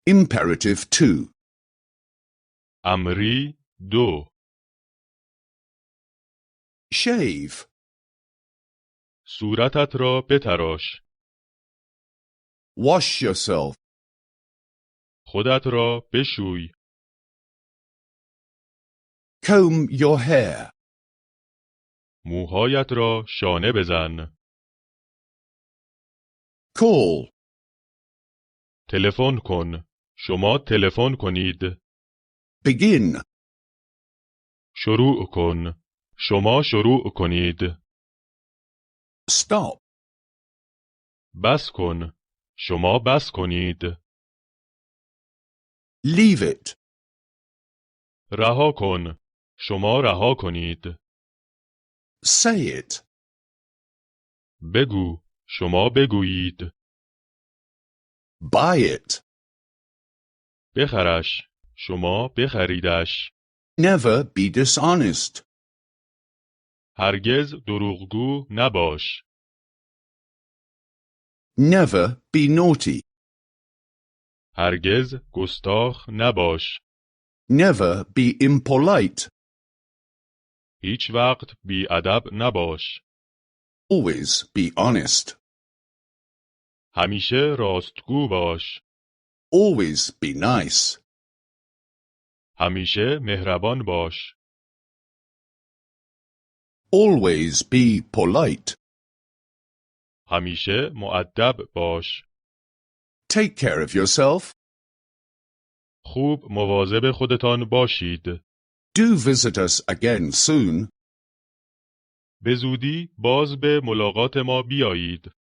Imperative 2. امری 2. Shave. صورتت را بتراش. Wash yourself. خودت را بشوی. Comb your hair. موهایت را شانه بزن. Call. تلفن کن. شما تلفن کنید. Begin. شروع کن. شما شروع کنید. Stop. بس کن. شما بس کنید. Leave it. رها کن. شما رها کنید. Say it. بگو. شما بگویید. Buy it. بخرش. شما بخریدش. Never be dishonest. هرگز دروغگو نباش. Never be naughty. هرگز گستاخ نباش. Never be impolite. هیچ وقت بیادب نباش. Always be honest. همیشه راستگو باش. Always be nice. همیشه مهربان باش. Always be polite. همیشه مؤدب باش. Take care of yourself. خوب مواظب خودتان باشید. Do visit us again soon. به زودی باز به ملاقات ما بیایید.